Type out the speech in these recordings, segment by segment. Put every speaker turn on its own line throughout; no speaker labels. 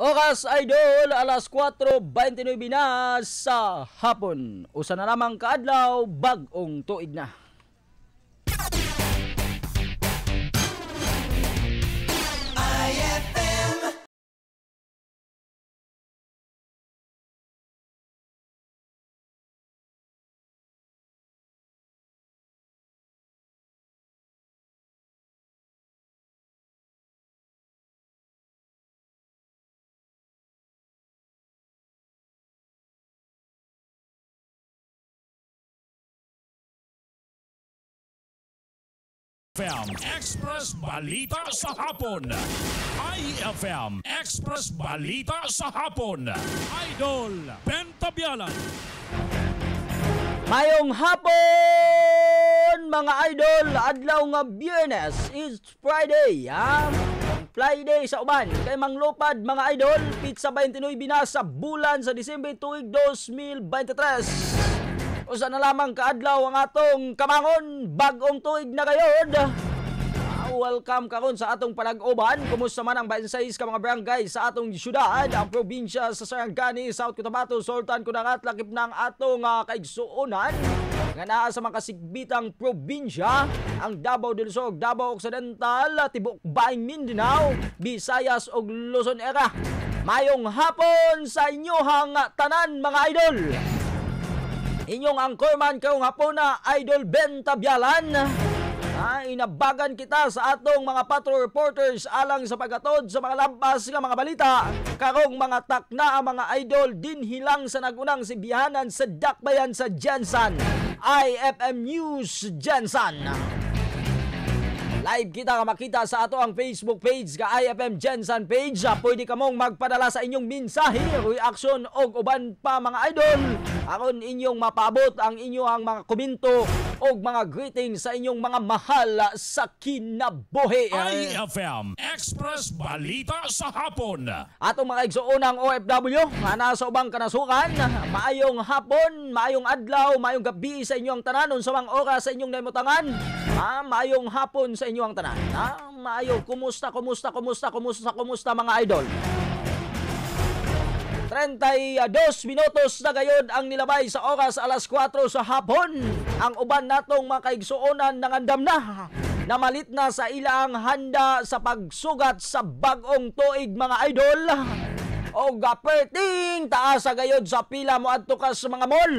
Oras idol, alas 4:29 na sa hapon. Usa na lamang kaadlaw, bag-ong tuig na.
IFM Express Balita sa Hapon. IFM Express Balita sa Hapon. Idol Ben Tabialan.
Mayong hapon mga idol, adlaw nga Biyernes is Friday, ha? Friday sa uban kay manglupad mga idol, pizza 29 na sa bulan sa Disyembre tuig 2023. Usa na lamang kaadlaw ang atong kamangon, bag-ong tuig na gayod. Welcome karon sa atong palag-uban. Kumusta man ang 26 ka mga barangay sa atong syudad, ang probinsya sa Sarangani, South Cotabato, Sultan Kudarat, lakip ng atong kaigsuonan nga naa sa mga kasigbitang probinsya, ang Davao del Sur, Davao Occidental, tibok Baing Mindanao, Visayas ug Luzon era. Mayong hapon sa inyohang tanan mga idol. Inyong angkorman karong hapon na Idol Ben Tabialan. Inabagan kita sa atong mga patrol reporters alang sa pagkatod sa mga lampas nga mga balita. Karong mga takna ang mga idol din hilang sa nagunang sibihanan sa dakbayan sa Jensen. IFM News Jensen. Live kita ka makita sa ato ang Facebook page ka IFM Jensen page. Pwede ka mong magpadala sa inyong mensahe, reaction o uban pa mga idol. Aron inyong mapabot ang inyong mga komento o mga greetings sa inyong mga mahal sa kinabuhi.
IFM Express Balita sa Hapon.
Atong mga igsuonang OFW nga nasa ubang kanasukan, maayong hapon, maayong adlaw, maayong gabi sa inyong tanan, sa mga oras sa inyong naimutangan. Maayong hapon sa inyong tanan. Maayo, kumusta mga idol? 32 minutos na gayod ang nilabay sa oras alas 4 sa hapon. Ang uban natong mga kaigsuonan nangandam na. Namalit na sa ilang handa sa pagsugat sa bag-ong tuig mga idol. O gaperting taas sa gayod sa pila mo adto ka sa mga mall.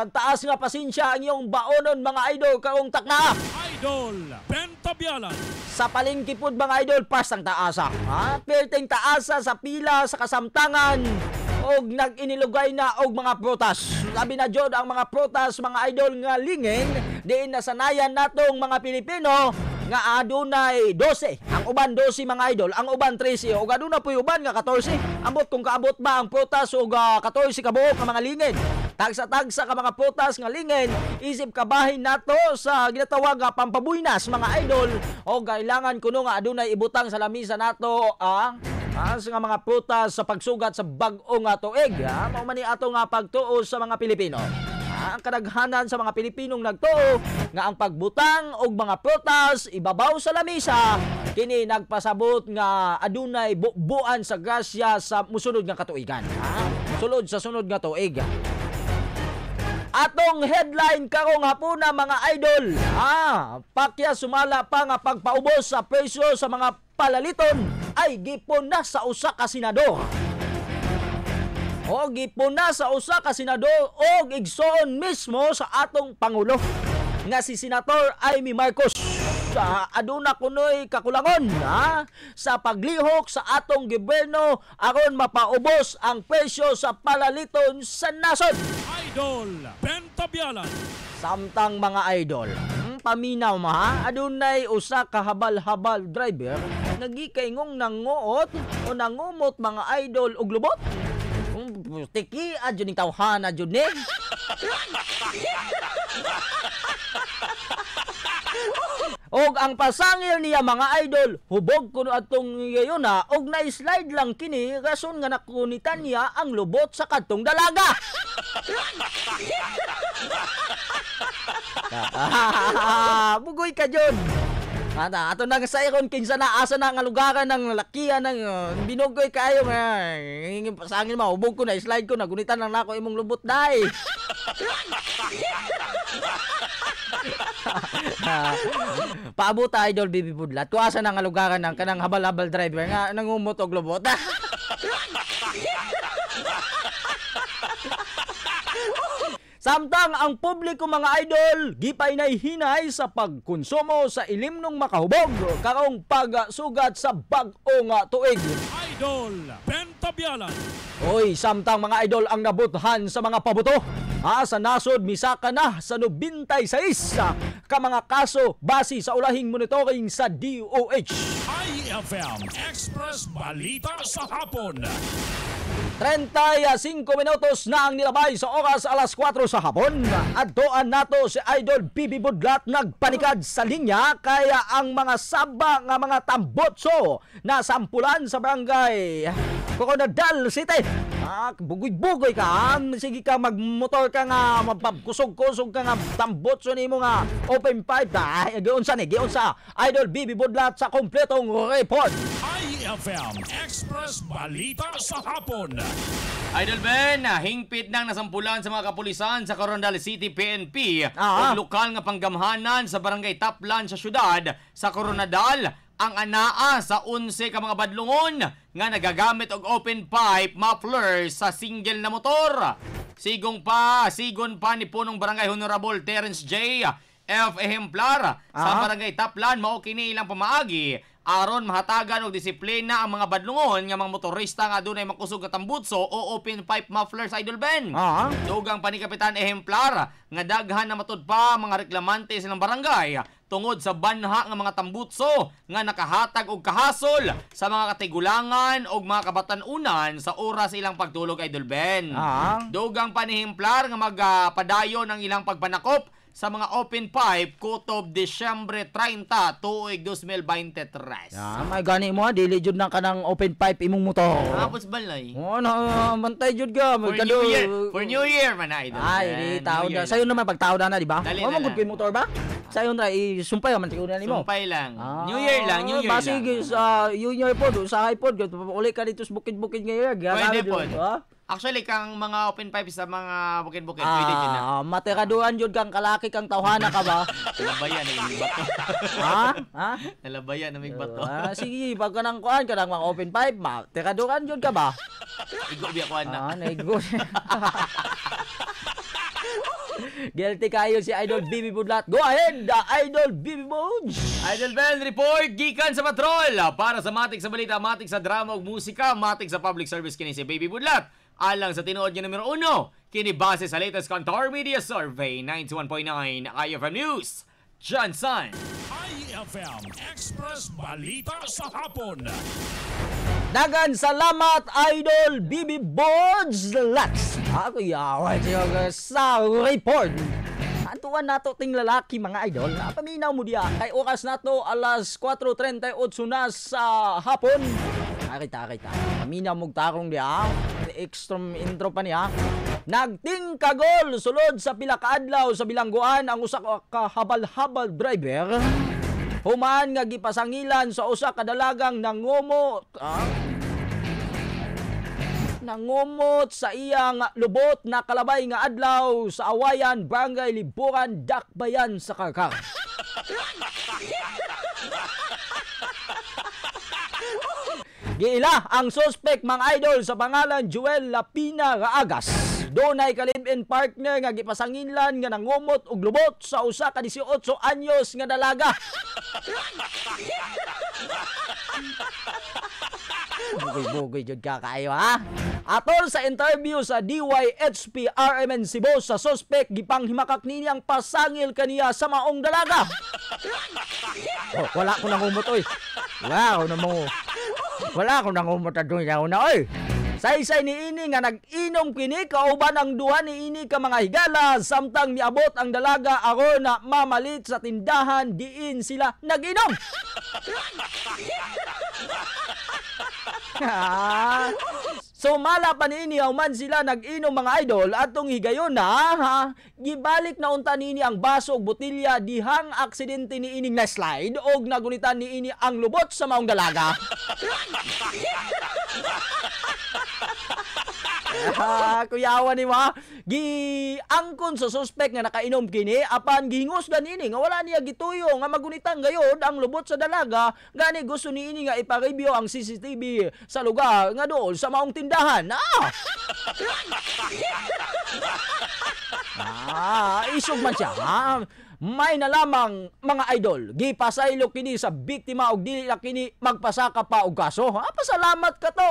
Taas nga pasensya ang iyong baonon mga idol karong takna.
Idol Ben Tabialan.
Sa palengke pod mga idol, pastang taasa. Perting taasa sa pila sa kasamtangan og nag-inilugay na og mga prutas. Labi na jud ang mga prutas mga idol nga lingeng diin nasanayan natong mga Pilipino nga adunay 12. Ang uban 12 mga idol, ang uban 13 ug aduna puy uban nga 14. Ambot kung kaabot ba ang prutas ug 14 kabuok nga mga lingeng. Tagsa-tagsa ka mga prutas nga lingeng, isip kabahin nato sa ginatawag nga pampabuynas mga idol o kailangan kuno nga adunay ibutang sa lamisa nato sa mga prutas sa pagsugat sa bag-o nga tuig. Mao man ni ato nga pagtuo sa mga Pilipino. Ang kadaghanan sa mga Pilipinong nagtuo nga ang pagbutang og mga prutas ibabaw sa lamisa kini nagpasabot nga adunay buan sa grasya sa musunod nga katuigan. Sulod sa sunod nga tuig. Atong headline karong hapuna mga idol. Pakya sumala pa nga pagpaubos sa presyo sa mga palaliton ay gipon na sa usa ka senador. O gipon na sa usa ka senador og igsoon mismo sa atong pangulo nga si Senator Amy Marcos. Aduna kunoy kakulangon sa paglihok sa atong gobyerno aron mapaubos ang presyo sa palaliton sa nasod.
Idol Ben Tabialan.
Samtang mga idol, paminaw adunay usa ka habal-habal driver nagikaingong nanguot o nangumot mga idol og lubot. Tiki adyo ning tawhana adyo ni. Og ang pasangil niya mga idol, hubog kuno atong ngayon og na-slide lang kini rason nga nakunitan niya ang lubot sa kadtong dalaga. Bugoy ka jud. Ato nang sayron kinsa na asa na nga lugaran ng lakihan ng binugoy kayo nga sa angin mahubog ko na slide ko na gunitan lang nako imong lubot dai. Paabot idol Bibi Budlat. Kuasa na nga lugaran ng kanang habal-habal driver nga nangumot og lubot. Samtang ang publiko mga idol, gipay nay hinay sa pagkonsumo sa ilimnong makahubog karong pagsugat sa bag-o nga tuig.
Idol Pentabialan.
Oy, samtang mga idol ang nabuthan sa mga pabuto. Sa nasod misaka na sa 96 ka mga kaso base sa ulahing monitoring sa DOH.
IFM Express Balita sa Hapon.
35 minutos na ang nilabay sa oras alas 4 sa hapon. Adtoan nato si Idol Bibi Budlat nagpanikad sa linya kaya ang mga saba nga mga tambotso na sampulan sa barangay Coronadal City. Bugoy-bugoy ka. Sige ka magmotor ka nga mapagkusog-kusog ka nga tambotso nimo nga open pipe. Giunsa ni giunsa Idol Bibi Budlat sa kompletong report.
IFM Express Balita sa Hapon.
Idol Ben, hingpit nang nasampulan sa mga kapulisan sa Coronadal City PNP ug lokal nga panggamhanan sa barangay Taplan sa syudad sa Coronadal ang anaa sa 11 ka mga badlungon nga nagagamit og open pipe muffler sa single na motor. Sigon pa ni punong barangay Honorable Terence J. F. Ejemplar sa barangay Taplan mao kini ilang pamaagi aron mahatagan og disiplina ang mga badlungon nga mga motorista nga adunay makusog nga tambutso o open pipe muffler sa Idol Ben. Dugang pa ni Kapitan Ejemplar nga daghan na matud pa mga reklamante silang barangay tungod sa banha nga mga tambutso nga nakahatag og kahasol sa mga katigulangan og mga kabatan-unan sa oras ilang pagtulog Idol Ben. Dugang pa ni Ejemplar nga magpadayon ang ilang pagpanakop sa mga open pipe kutob Disyembre 30 tuig 2023.
May gani mo dili jud nang kanang open pipe imong motor.
Tapos balay.
Mantay jud ka.
For New Year man Idol.
Ay, di taon na. Sayo naman pagtaon na di ba? Mo magud kay motor ba? Sayo na isumpay man tiguna nimo.
Sumpay lang. New Year lang.
Sige sa New Year pod, usahay pod, uli ka dito sa bukid-bukid ngayon.
Pwede pod. Actually, kang mga open pipe sa mga bukid-bukid, pwede dyan na.
Matiraduan yun kang kalaki kang tawhana ka ba?
Nalabayan na yung bato.
Ha?
Nalabayan na yung bato.
Sige, pag ka nang kuhan ka ng mga open pipe, matiraduan yun ka ba?
Igo biya kuhan na.
Naigo. Guilty kayo si Idol Bibi Budlat. Go ahead, Idol Bibi Budge.
Idol Ben report gikan sa patrol para sa matik sa balita, matik sa drama ug musika, matik sa public service kini si Bibi Budlat. Alang sa tinuod niya numero 1, kini base sa latest Kantar Media Survey 91.9 IFM News. Johnson.
IFM Express Balita sa Hapon.
Dagan salamat Idol Bibi Budge. Ako yawa sa report. Antuan nato ting lalaki mga idol. Paminaw mo diya kay oras nato alas 4:38 na sa hapon. Kita. Paminaw mo tarong diya. Extra intro pa niya. Nagting kagol sulod sa pila ka adlaw sa bilangguan ang usa ka habal-habal driver. Human nga gipasangilan sa usa ka dalagang nangumot sa iyang lubot na kalabay nga adlaw sa Awayan, Barangay Liburan, Dakbayan sa Karkar. Giila ang suspect mga idol sa pangalan Joel Lapina Raagas. Dunay ka-live-in partner nga gipasangilan nga nangumot og lubot sa usa ka 18 anyos nga dalaga. Bugoy jud ka kayo ha. Atol sa interview sa DYHP RMN Cebu sa suspect gipanghimakak nini ang pasangil kaniya sa maong dalaga. Wala ko nangumot oy. Wala ko nangumot adto na oy. Saysay ni ini nga nag-inom kini kauban ang duha ni ini ka mga higala samtang miabot ang dalaga aron na mamalit sa tindahan diin sila nag-inom. Sumala pa niini man sila nag-inom mga idol atong higayon na ha. Gibalik na unta niini ang baso ug botilya dihang aksidente niining na slide og nagunitan niini ang lubot sa maong dalaga. Kuyawan ni ma giangkon sa suspect nga nakainom kini apan gihingusgan ini nga wala niya gituyo nga magunitan gayod ang lubot sa dalaga gani gusto niini nga ipa-review ang CCTV sa lugar nga dool sa maong tindahan. Isog man siya. May na lamang mga idol, gipasaylo kini sa biktima og dili na kini magpasaka pa og kaso. Pasalamat ka to.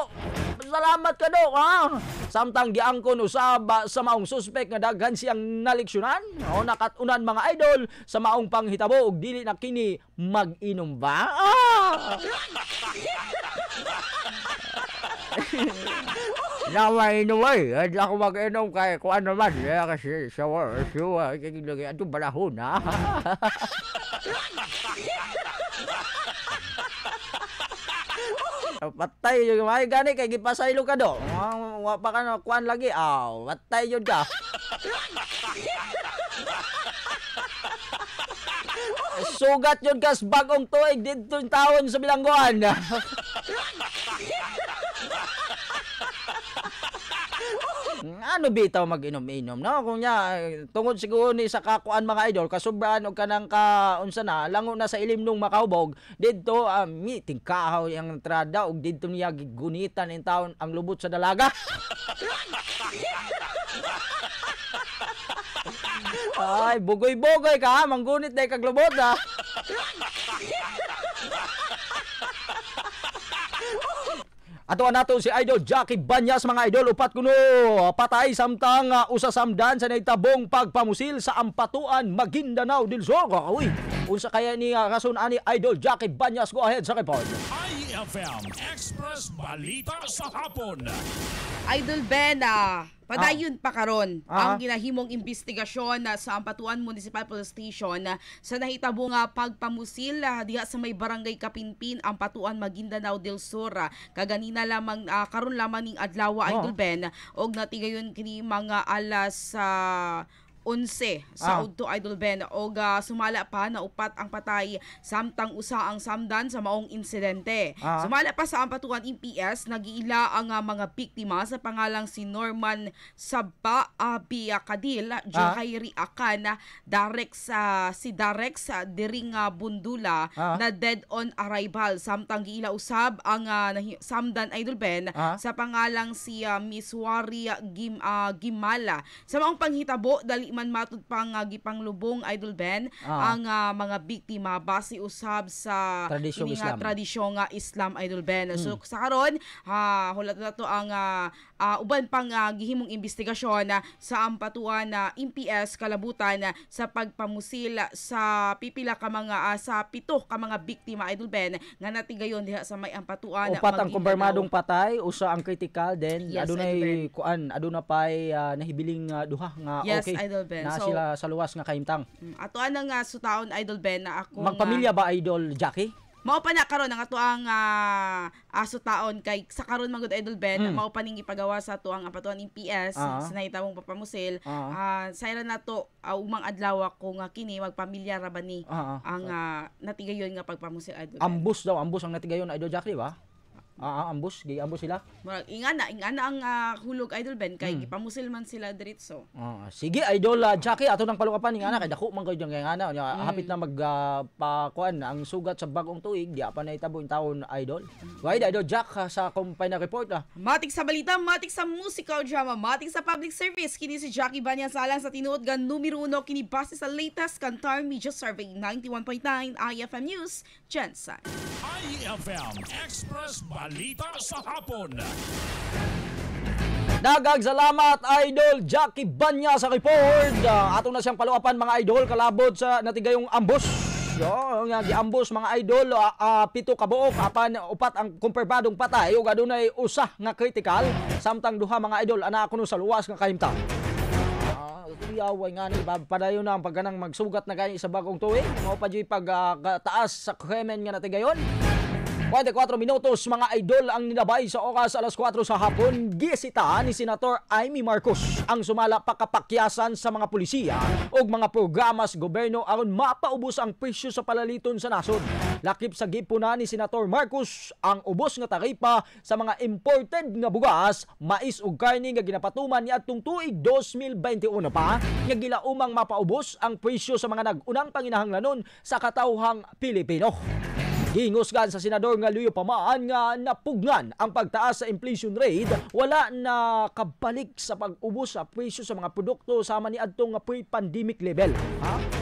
Salamat ka do, ha? Samtang giangkon usab sa maong suspect nga daghan siyang naleksyonan o nakatunan mga idol sa maong panghitabo og dili na kini mag-inom ba? Naway inuway, hindi ako mag-inom kay kuan naman kasi shower, kaya ito balahon, ha? Patay yung may gani kay gipasaylo ka do. Wa pa ka na kuan lagi. Patay yun ka. Sugat yun kas bagong tuig dito taon sa bilangguan. Ano bitaw mag-inom-inom no kung nya tungod siguro ni sa kakuan mga idol kasubraan og kanang unsa na lango na sa ilim nung makahubog didto meeting kahaw yang entrada og didto niya gigunitan in taon ang lubot sa dalaga. Ay bugoy-bugoy ka manggunit day kag lubot ha. Ato nato si Idol Jackie Banyas mga idol upat kuno patay samtang usasamdan sa naitabong pagpamusil sa Ampatuan Maguindanao del Sur. Uy, unsa kaya ni kasun ani Idol Jackie Banyas, go ahead sa report.
IFM Express Balita sa Hapon.
Idol Ben, padayon pa karon ang ginahimong investigasyon sa Ampatuan Municipal Police Station sa nahitabo nga pagpamusil diha sa may barangay Kapinpin, Ampatuan Maguindanao del Sur. Kaganina lamang karon lamang ning adlaw Idol Ben og natigayon kini mga alas 11 sa udto Idol Ben og sumala pa na upat ang patay samtang usa ang samdan sa maong insidente. Sumala pa sa Ampatuan MPS nagiila ang mga biktima sa pangalang si Norman Sabba Kadil, Jahairi Akan, si Darex Diring Bundula na dead on arrival samtang giila usab ang samdan Idol Ben sa pangalang si Miss Wari Gimala. Sa maong panghitabo dali man matud pang gipanglubong Idol Ben ang mga biktima base usab sa tradisyong Islam Idol Ben. So sa karon hulat na to ang uban pang gihimong investigasyon sa Ampatuan MPS kalabutan sa pagpamusil sa pipila ka mga sa 7 ka mga biktima Idol Ben nga natigayon diha sa may Ampatuan.
Upat ang kumpirmadong patay, usa ang critical then adunay kuan aduna pay nahibiling duha nga okay.
Idol Ben.
Na sila sa luwas nga kahimtang.
Ato anang sutaon Idol Ben na ako
magpamilya ba Idol Jackie?
Mao pa na karon ang ato ang sutaon kay sa karon man gud Idol Ben mao pa ning ipagawa sa ato ang Ampatuan MPS sa nahitabong papamusil. Sayra nato umang adlaw ko nga kini magpamilya ra ba ni ang natigayon nga pagpamusil Idol Ben.
Ambus ang natigayon Idol Jackie ba? Ambus sila.
Ingana ang hulog Idol Ben kay gipamusil man sila diretso.
Sige Idol Jackie ato nang palukapan ingana kay dako man gyud ingana hapit na magpakuan ang sugat sa bagong tuig di pa na itabo in taon Idol. Why Idol Jack sa kumpanya report
Matik sa balita, matik sa musical drama, matik sa public service kini si Jackie Banyas alang sa tinuod nga numero 1 kini base sa latest Kantar Media Survey 91.9 IFM News Jensen.
IFM Express Balita sa Hapon.
Dagag salamat Idol Jackie Banya sa report. Ato na siyang paluapan mga idol kalabot sa natigayong ambos. Nga giambos mga idol 7 ka buok apan upat ang kumpirmadong patay ug adunay usa nga critical samtang duha mga idol ana kuno sa luwas nga kahimtang. Yaway nga ni padayon na ang pagganang magsugat na gani sa bagong tuig mao pa jud pag taas sa krimen nga natigayon. 44 minutos mga idol ang ninabay sa oras alas 4 sa hapon. Gisita ni Senator Amy Marcos ang sumala pakapakyasan sa mga pulisiya o mga programa sa gobyerno aron mapaubos ang presyo sa palaliton sa nasod. Lakip sa gipuna ni Senator Marcos ang ubos nga taripa sa mga imported nga bugas, mais ug karne nga ginapatuman niadtong tuig 2021 pa nga gilaumang mapaubos ang presyo sa mga nag-unang panginahanglanon sa katawhang Pilipino. Gingusgan sa senador nga Leo Pamaan nga napugnan ang pagtaas sa inflation rate wala na kabalik sa pag-ubos sa presyo sa mga produkto sama ni adtong pre-pandemic level.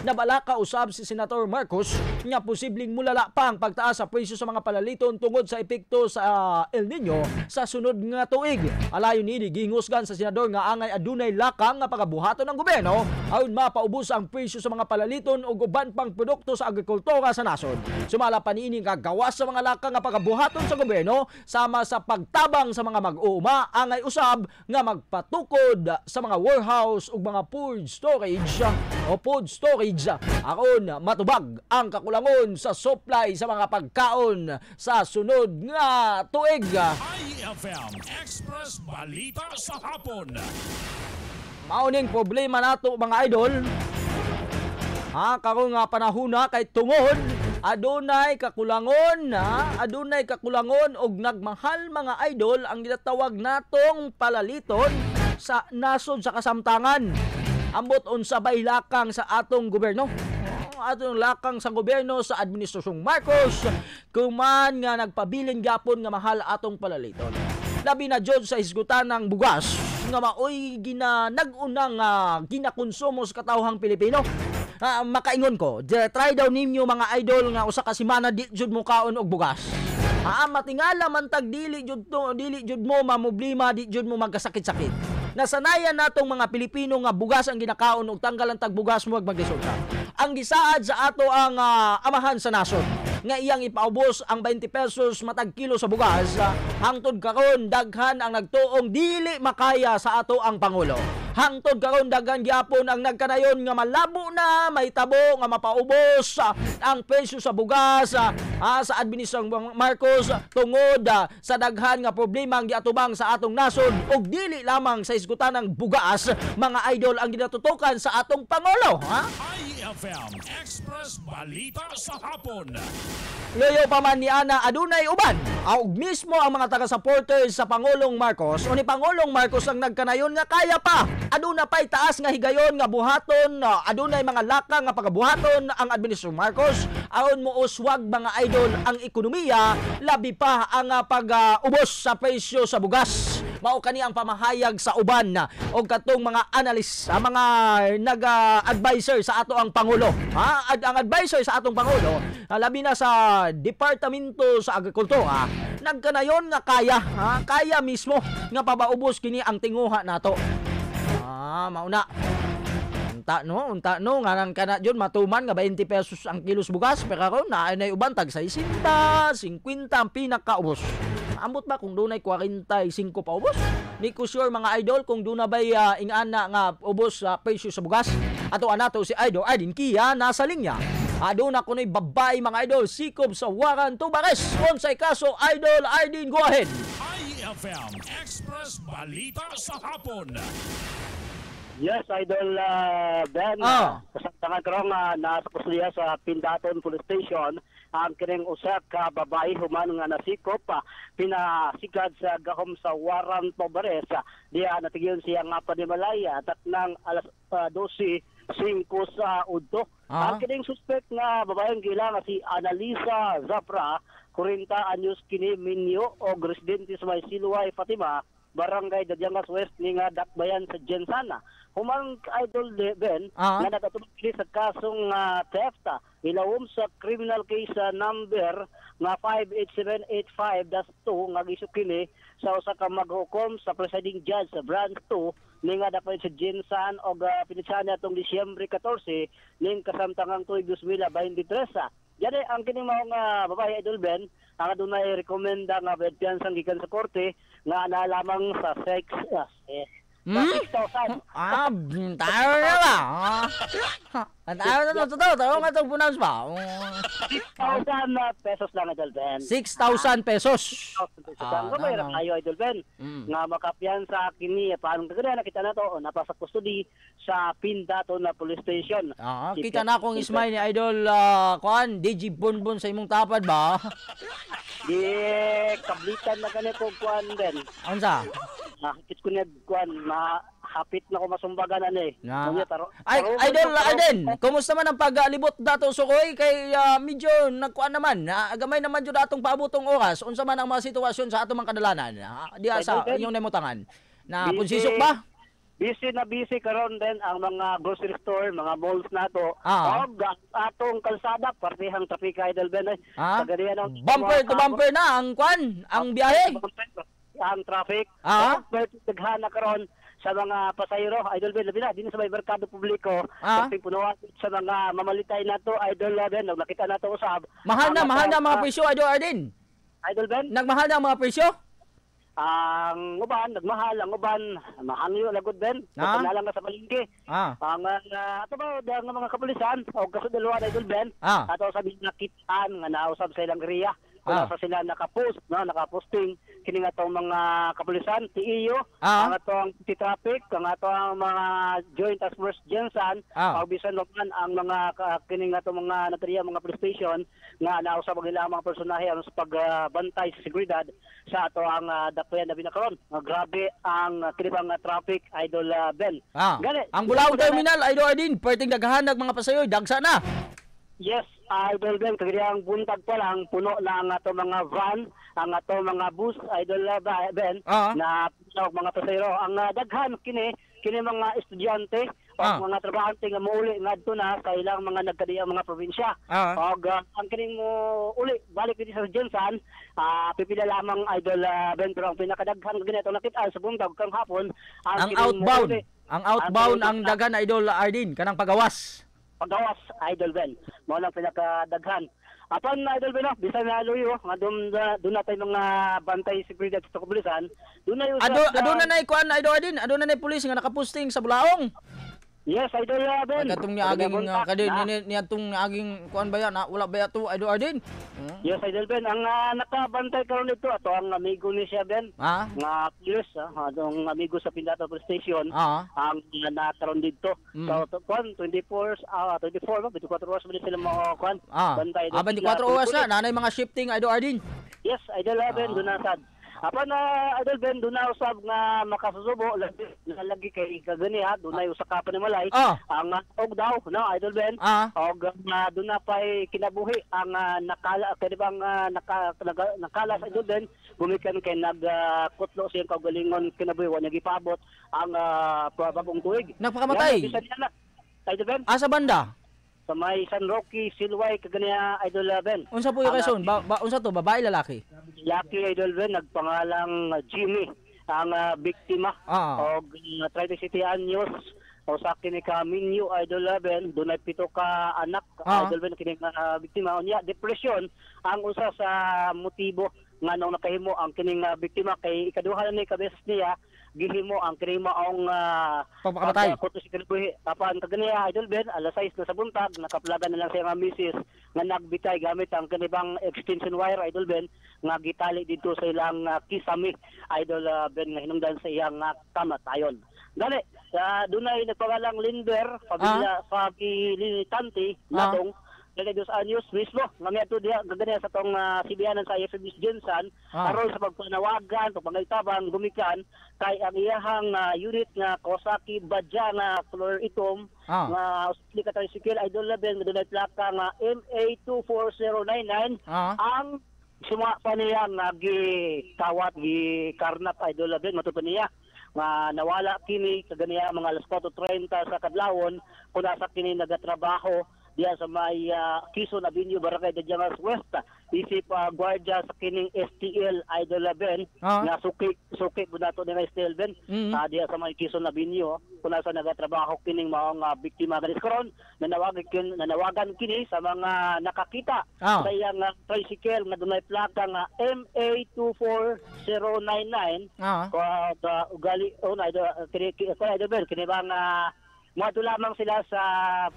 Nabalaka usab si Senator Marcos nga posibleng mulala pa ang pagtaas sa presyo sa mga palaliton tungod sa epekto sa El Nino sa sunod nga tuig. Alayon ni gingusgan sa senador nga angay adunay lakang nga pagabuhaton ng gobyerno aron mapaubos ang presyo sa mga palaliton ug uban pang produkto sa agrikultura sa nasod. Sumala pa niini kagawas sa mga lakang nga pagabuhaton sa gobyerno sama sa pagtabang sa mga mag-uuma angay usab nga magpatukod sa mga warehouse ug mga food storage aron matubag ang kakulangon sa supply sa mga pagkaon sa sunod nga tuig.
IFM Express Balita sa Hapon.
Mauning problema nato mga idol. Karon nga panahona kay tungod adunay kakulangon og nagmahal mga idol ang ginatawag natong palaliton sa nasod sa kasamtangan. Ambot unsa bay lakang sa atong gobyerno? Atong lakang sa gobyerno sa administrasyong Marcos kuman nga nagpabilin gapon nga mahal atong palaliton. Labi na jud sa hisgutan ng bugas nga maoy nag-unang ginakonsumo sa katawhang Pilipino. Makaingon ko, try daw ninyo mga idol nga usa ka semana di jud mo kaon og bugas. Matingala man tag dili jud mo mamoblema, di jud mo magkasakit-sakit. Nasanayan natong mga Pilipino nga bugas ang ginakaon ug tanggal ang tagbugas mo ag magresulta. Ang gisaad sa ato ang amahan sa nasod nga iyang ipaubos ang 20 pesos matag kilo sa bugas, hangtod karon daghan ang nagtuong dili makaya sa ato ang pangulo. Hangtod karon daghan gyapon ang nagkanayon nga malabo na may tabo nga mapaubos ang presyo sa bugas sa administrasyong Marcos tungod sa daghan nga problema ang giatubang sa atong nasod ug dili lamang sa isgutan ng bugas mga idol ang ginatutukan sa atong pangulo.
IFM Express Balita sa Hapon.
Loyo pa man ni Ana adunay uban ug mismo ang mga taga-supporters sa Pangulong Marcos o ni Pangulong Marcos ang nagkanayon nga kaya pa aduna pay taas nga higayon nga buhaton, adunay mga lakang nga pagabuhaton ang administrasyong Marcos aron mo uswag mga idol ang ekonomiya labi pa ang pag-ubos sa presyo sa bugas. Mao kani ang pamahayag sa uban og katong mga analyst, mga nag-advisor sa ato ang Pangulo. Ang advisor sa atong Pangulo, labi na sa Departamento sa Agrikultura, nagkanayon nga kaya mismo nga pabaubos kini ang tinguha nato. Mauna. Unta no nga nang kana jud matuman nga 20 pesos ang kilos bugas pero karon naay uban tag 60, 50 ang pinakaubos. Ambot ba kung dunay 45 pa ubos? Di ko sure mga idol kung duna bay ingana nga ubos sa presyo sa bugas. Ato anato si Idol Ardin Kia nasa linya. Aduna kunoy babay mga idol sikob sa Waran Tubares. Unsay kaso Idol Ardin, go ahead.
IFM Express Balita sa Hapon.
Yes, Idol Ben. Kasamtangan karong nasa kusliya sa Pindaton Police Station ang kining usa ka babae human nga nasikop pinasigad sa gahom sa Waran Tubares. Diya natigyon siya nga panimalaya taknang alas 12:05 sa udto. Ang kining suspect nga babaeng gila nga si Analisa Zapra, 40 anyos kini, minyo og residente sa May Silway, Fatima, Barangay Dadyangas West ni nga Dakbayan sa Jensana. Humang Idol Ben nga nagatubag sa kasong theft ilawom sa criminal case number nga 58785-2 nga gisukini sa usa ka maghukom sa presiding judge sa branch 2 ni nga dapat sa Jensan og pinitsan atong Disyembre 14 ning kasamtangang tuig 2023. Yan ang kining mga babae Idol Ben ang adunay rekomenda nga bedpiansang gikan sa korte nga ana lamang sa sex 6,000.
Tayo na ba? Tayo na to. Tayo nga itong punas ba?
6,000 pesos lang, Idol Ben.
6,000 pesos.
Ang gamay ra kayo, Idol Ben. Nga makapiyan sa kini, parang kagaya nakita na to, napasa custody sa Pindaton na police station.
Kita na akong ismay ni Idol kuan, DJ Bonbon sa imong tapad ba?
Di kablitan na ganito kuan Ben.
Unsa?
Nakikit ko niya kuan, hapit na ko masumbagan eh.
Ay, Idol Aden, kumusta man ang paglibot dato sukoy kay medyo nagkuan naman, gamay naman jud atong paabotong oras. Unsa man ang mga sitwasyon sa atong mga kadalanan? Diha sa inyong namutangan. Na punsisok ba?
Busy karon din ang mga grocery store, mga malls nato. Og atong kalsada partihang trapika, Idol Ben.
Bumper to bumper na ang kuan, ang biyahe.
Ang traffic. Daghana karon sa mga pasahero, Idol Ben, labi na, din sa may merkado publiko, kasi punuan sa mga mamalitay na to, Idol Ben, nakita na to usab.
Mahal na mga presyo, Idol Arden.
Idol Ben?
Nagmahal na mga presyo?
Ang uban, nagmahal, ang uban, mahangyo, lagod Ben, nalang ka sa palingki. Ang ato ba, ang mga kapulisan, o kasudalawan, Idol Ben, ato sabi nakitaan, nga nausab sa ilang area. Kung sa sila nakapost, nakaposting, kining atong mga kapulisan, TIO, ang atong traffic, ang atong mga Joint Task Force Jensen, o bisan naman ang mga kining atong mga natriya, mga police station, nga nausab ang ilang mga personahe ang sa pagbantay sa seguridad sa ato ang dakwayan na binakaron. Grabe ang kinibang traffic, Idol Ben.
Ang Bulaong Terminal, Idol Adin, perting daghanag mga pasayoy, dagsa na.
Yes, Idol Ben, kagayang buntag pa lang, puno na ang ato mga van, ang ato mga bus, Idol Ben, na mga pasahero. Ang daghan kini mga estudyante o mga trabahante nga muuli ngadto na sa ilang mga nagkadiyang mga probinsya. Og ang kining mo uli balik dito sa Jensen, pipila lamang, Idol Ben, pero ang pinakadaghan ganito nakita sa buntag kang hapon
ang outbound ang daghan, Idol Ardin, kanang pagawas.
Idol Ben, mo lang pinakadaghan. Apan, Idol Ben, bisan na luyo, nga doon na tayo mga bantay seguridad sa kapulisan, doon na yung
aduna na ikuan, Idol Adin, aduna na pulis nga nakaposting sa Bulaong.
Yes, Idol Ben.
Katong ni aging niatong aging kuan ba yan, wala ba to, Idol Ardin?
Yes, Idol Ben, ang nakabantay karon nito ato ang amigo ni siya Ben. Nga pulis, ang amigo sa Pindaton Police Station, ang nakaroon dito. So, 24 ba? 24 oras ba sila mga kuan? Bantay.
24 oras na, nanay mga shifting, Idol Ardin.
Yes, Idol Ben, doon na sad. Apan Idol Ben, doon na usab nga makasusubo, lagi kay kagani doon na usa ka pa ni Malay. Ang og daw, no, Idol Ben, og doon na pa'y kinabuhi ang nakala, kanibang nakala sa Idol Ben, gumikan kay nagkutlo siyang kaugalingon kinabuhi, wala gipabot ang bagong tuig.
Nagpakamatay?
Idol Ben?
Asa banda?
Sa may San Roque, Silway, kagania, Idol Ben.
Unsa po yung kason? Unsa to, babae, lalaki?
Lalaki, Idol Ben, nagpangalang Jimmy, ang biktima. O 37 anyos, o sa akin ni Kaminyo, Idol Ben, doon ay 7 ka anak, Idol Ben, kining biktima. O niya, depression, ang usa sa motibo nga nung nakahimo ang kining biktima kay ikaduha na ni kabesas niya, gihimo ang kinima ang
pagpakamatay.
Apan kaganiya, Idol Ben, alas 6 na sa buntag, nakaplagan na lang siya nga misis nga nagbitay gamit ang kanibang extension wire, Idol Ben, nga gitali dito sa ilang kisami, Idol Ben, nga hinungdan sa iyang kamatayon. Dali, doon ay nagpangalang Linder, pabilitanti, natong, dali 2 anyos mismo, nga may ito diya, gaganyan sa itong sibiyanan sa IFBS Jensen, aron sa pagpanawagan, pagpangaytabang, gumikan, kay ang iyahang unit nga Kawasaki Badja na color itom, nga usapli ka tricycle, Idol Ben, nga doon ay plaka nga MA24099, ang suma pa niya nga gikawat, gikarnap, Idol Ben, matupan niya nga nawala kini kaganiya mga alas 4:30 sa kadlawon kung nasa kini nagatrabaho diya sa may Quezon Avenue, Barangay Dajangas West, isip gwardiya sa kining STL Idol Ben nga suki po nato ni STL Ben diya sa mga Quezon Avenue kung nasa nagatrabaho kining mga biktima ganis karon nanawagan kini sa mga nakakita sa iyang tricycle nga dunay plaka nga MA24099 ugali Idol Ben kini ba nga moadto lamang sila sa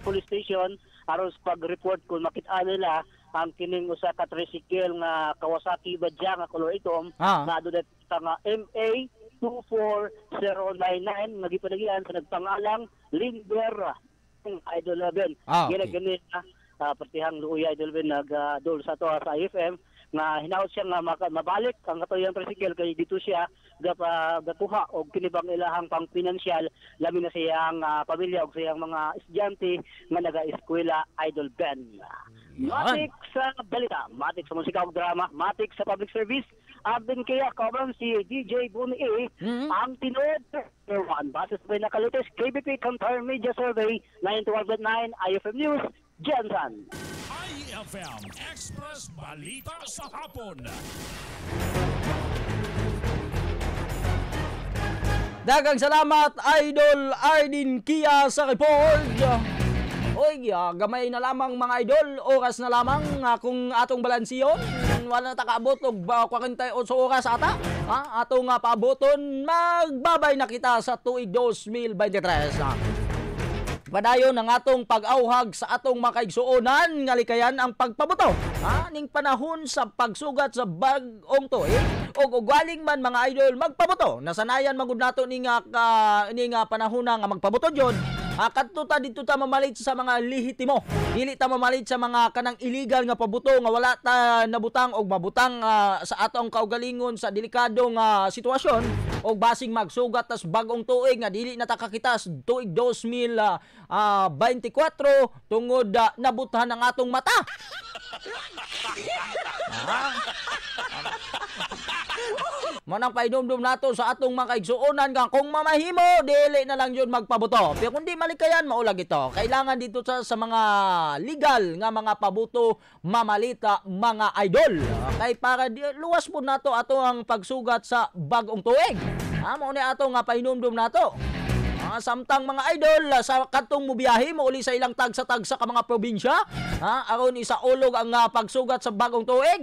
police station aron pag-report kung makita nila ang kining usa ka tricycle nga Kawasaki Badya nga color itom na adunay nga MA24099 nga gipanagian sa nagpangalang Lindber Idol Ben. Gani partihang luoy Idol Ben nag-dol sa to sa IFM nga hinaot siya nga mabalik ang katuyang tricycle kay dito siya gakuha og kinibang ilahang pang pinansyal labi na siyang pamilya og siyang mga estudyante nga naga-eskwela Idol Ben. Matik sa balita, matik sa musika ug drama, matik sa public service, abin kaya kaban si DJ Buni ang tinuod one basis sa nakalites KBP Counter Media Survey 912.9 IFM News, Jensen.
IFM Express Balita sa Hapon.
Daghang salamat Idol Ardin Kia sa report. Oy, gamay na lamang mga idol, oras na lamang kung atong balansiyon, wala na takaabot og 48 oras ata. Atong paaboton, magbabay na kita sa tuig 2023. Padayon ang atong pag-auhag sa atong makaigsuonan nga likayan ang pagpabuto ning panahon sa pagsugat sa bag-ong tuig og ugaling man mga idol magpabuto nasanayan magud nato ning panahon nga magpabuto jud. Kadto ta dito ta mamalit sa mga lehitimo, dili ta mamalit sa mga kanang illegal nga pabuto nga wala ta nabutang og mabutang sa atong kaugalingon sa delikadong sitwasyon og basing magsugat tas bag-ong tuig nga dili na ta kakita sa tuig 2024 tungod nabutahan ang atong mata. Manang painumdum nato sa atong mga kaigsuonan nga kung mamahimo dili na lang yun magpabuto. Pero kung di malikayan maulag ito. Kailangan dito sa mga legal nga mga pabuto mamalita mga idol. Kay para luwas po nato ato ang pagsugat sa bag-ong tuig. Mao ni ato nga painumdum nato. Samtang mga idol sa katong mubiyahe mo uli sa ilang tagsa-tagsa ka mga probinsya aron isa ulog ang pagsugat sa bagong tuig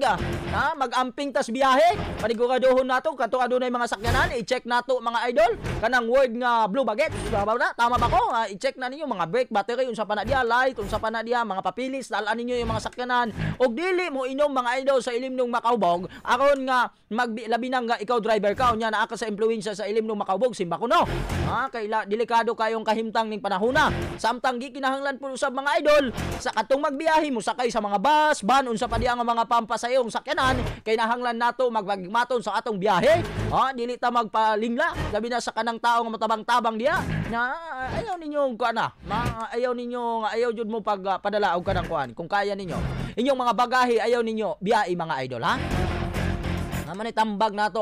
mag-amping tas biyahe paniguraduhon nato kadto adunay mga sakyanan i-check nato mga idol kanang word nga blue baguette tama ba ko i-check na ninyo mga brake battery unsa pa na diha light unsa pa na diha mga papilis dalan ninyo yung mga sakyanan og dili mo inom mga idol sa ilim nung makaubog aron nga labi nang ikaw driver ka unya naa ka sa impluwensya sa ilim nung makaubog simba kuno kay delikado kayong kahimtang ning panahona. Samtang gikinahanglan po usab mga idol sa katong magbiyahe mo sakay sa mga bus, van unsa pa diha nga mga pampasayong sakyanan kay nahanglan nato magmaton sa atong biyahe. Dili ta magpalingla labi na sa kanang tawo nga matabang-tabang diha na ayaw ninyo kuana. Ayaw jud mo pagpadala og kanang kuan kung kaya ninyo. Inyong mga bagahe ayaw ninyo biyahe mga idol naman itambag nato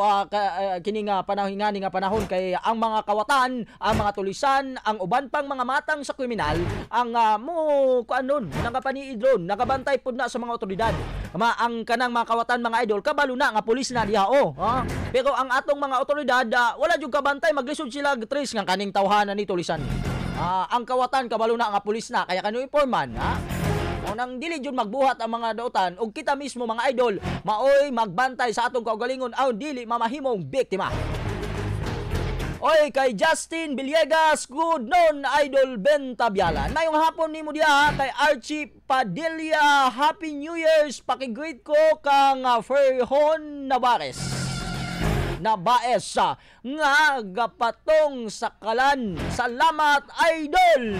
kini nga panahon kay ang mga kawatan, ang mga tulisan, ang uban pang mga matang sa kriminal ang nagapaniidron, nagabantay pud na sa mga otoridad. Ang kanang mga kawatan mga idol kabalo na nga pulis na diha Pero ang atong mga otoridad wala jud kabantay maglisod sila trace nga kaning tawhanan ni tulisan. Ang kawatan kabalo na nga pulis na kaya kanu informan nang dili jud magbuhat ang mga dautan ug kita mismo mga idol maoy magbantay sa atong kaugalingon aw dili mamahimong biktima. Oy kay Justin Villegas, good noon Idol Ben Tabiala. Mayong hapon nimo diha kay Archie Padilla, Happy New Year's. Paki-greet ko kang Ferhon Navarez. Nabaes nga gapatong sakalan. Salamat Idol.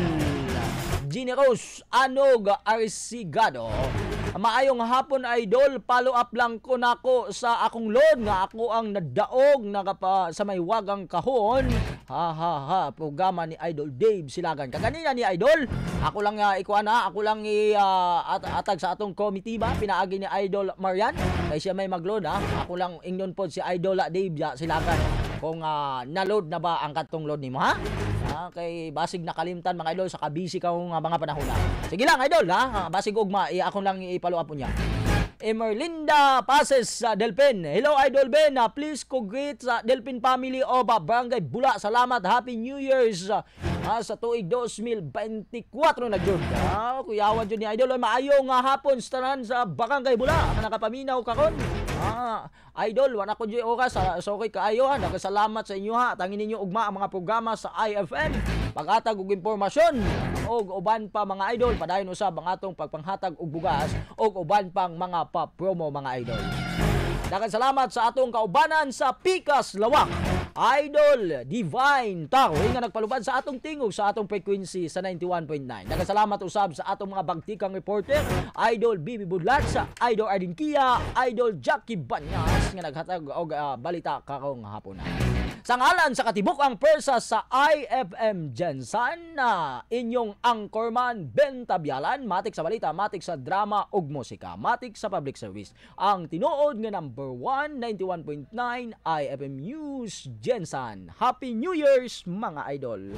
Generous Anog Arsigado. Maayong hapon idol, follow up lang ko nako sa akong load nga ako ang nadaog sa may wagang kahon. Programa ni Idol Dave Silagan. Kaganina ni Idol, ako lang ako lang atag sa atong committee ba pinaagi ni Idol Marian kay siya may magload Ako lang ingnon pod si Idol Dave Silagan. Kung na-load na ba ang katong load nimo kay basig nakalimtan mga idol sa kabisi ka mga panahon Sige lang idol basig ugma ako lang i-follow up niya. Emerlinda Pases sa Delpin. Hello Idol Ben, please greet sa Delpin family of Barangay Bula. Salamat, Happy New Year's sa tuig 2024 na jud. Kuyawan jud ni Idol, maayo nga hapon sa tanan sa Barangay Bula. Nakapaminaw karon. Idol, wala ko dyan oras. So okay kaayo ha. Nagkasalamat sa inyo ha. Tangin ninyo ugma ang mga programa sa IFM. Paghatag og impormasyon og uban pa mga idol. Padayon usab ang atong pagpanghatag og bugas og uban pang mga pa-promo mga idol. Nagkasalamat sa atong kaubanan sa Pikas Lawak. Idol Divine Taro nga nagpalubad sa atong tingog sa atong frequency sa 91.9. Nagkasalamat usab sa atong mga bagtikang reporter, Idol Bibi Budlat, sa Idol Ardin Kia, Idol Jackie Banyas nga naghatag og balita karong hapon. Sa ngalan sa katibuk-ang persa sa IFM Jensan na inyong anchorman Ben Tabialan, matik sa balita, matik sa drama ug musika, matik sa public service. Ang tinuod nga number 1, 91.9 IFM News Jensan. Happy New Year's mga idol!